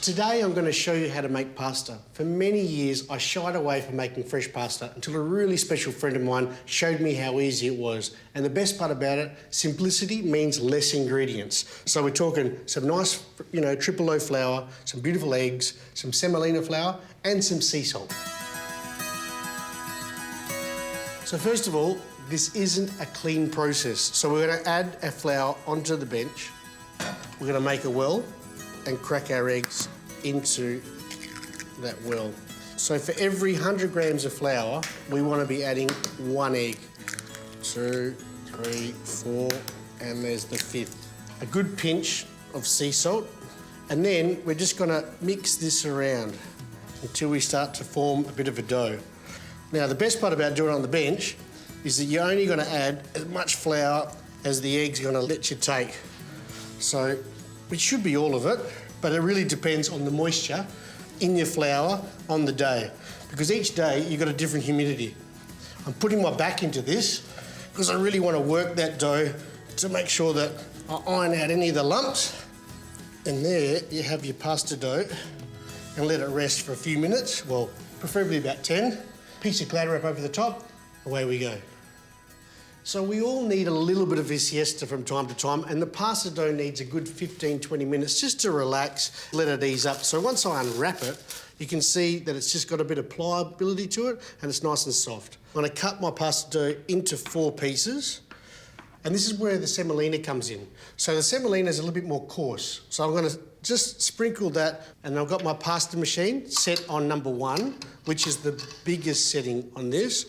Today I'm going to show you how to make pasta. For many years I shied away from making fresh pasta until a really special friend of mine showed me how easy it was. And the best part about it, simplicity means less ingredients. So we're talking some nice, triple O flour, some beautiful eggs, some semolina flour and some sea salt. So first of all, this isn't a clean process. So we're going to add our flour onto the bench. We're going to make a well and crack our eggs into that well. So for every 100 grams of flour, we want to be adding 1 egg. 2, 3, 4, and there's the 5th. A good pinch of sea salt, and then we're just going to mix this around until we start to form a bit of a dough. Now, the best part about doing it on the bench is that you're only going to add as much flour as the egg's going to let you take. So it should be all of it, but it really depends on the moisture in your flour on the day, because each day you've got a different humidity. I'm putting my back into this because I really want to work that dough to make sure that I iron out any of the lumps. And there you have your pasta dough, and let it rest for a few minutes, well, preferably about 10. Piece of Glad wrap over the top, away we go. So we all need a little bit of a siesta from time to time, and the pasta dough needs a good 15-20 minutes just to relax, let it ease up. So once I unwrap it, you can see that it's just got a bit of pliability to it and it's nice and soft. I'm going to cut my pasta dough into 4 pieces, and this is where the semolina comes in. So the semolina is a little bit more coarse. So I'm going to just sprinkle that, and I've got my pasta machine set on number 1, which is the biggest setting on this.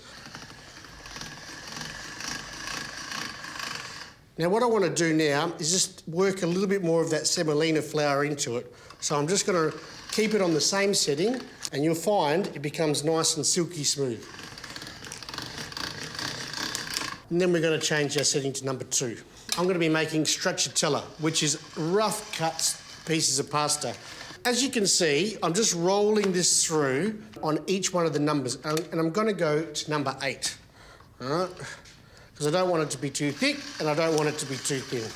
Now what I want to do now is just work a little bit more of that semolina flour into it. So I'm just going to keep it on the same setting, and you'll find it becomes nice and silky smooth. And then we're going to change our setting to number 2. I'm going to be making stracciatella, which is rough cut pieces of pasta. As you can see, I'm just rolling this through on each one of the numbers, and I'm going to go to number 8. All right? Because I don't want it to be too thick and I don't want it to be too thin.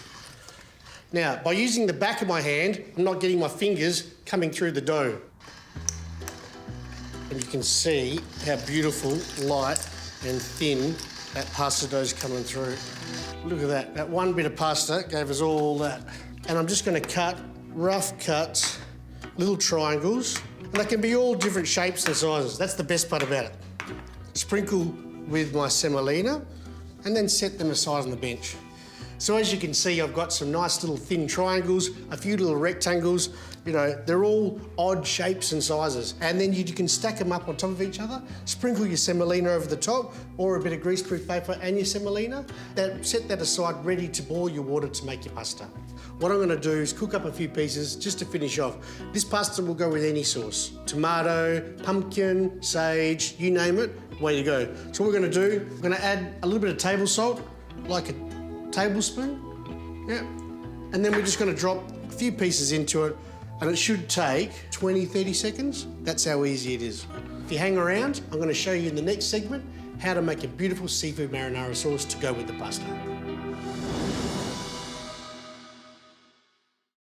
Now, by using the back of my hand, I'm not getting my fingers coming through the dough. And you can see how beautiful, light and thin that pasta dough's coming through. Look at that. That one bit of pasta gave us all that. And I'm just going to cut rough cuts, little triangles, and they can be all different shapes and sizes. That's the best part about it. Sprinkle with my semolina, and then set them aside on the bench. So as you can see, I've got some nice little thin triangles, a few little rectangles. They're all odd shapes and sizes. And then you can stack them up on top of each other, sprinkle your semolina over the top, or a bit of greaseproof paper and your semolina. Set that aside, ready to boil your water to make your pasta. What I'm gonna do is cook up a few pieces just to finish off. This pasta will go with any sauce. Tomato, pumpkin, sage, you name it, way to go. So what we're gonna do, we're gonna add a little bit of table salt, like a tablespoon, yeah. And then we're just gonna drop a few pieces into it, and it should take 20-30 seconds. That's how easy it is. If you hang around, I'm gonna show you in the next segment how to make a beautiful seafood marinara sauce to go with the pasta.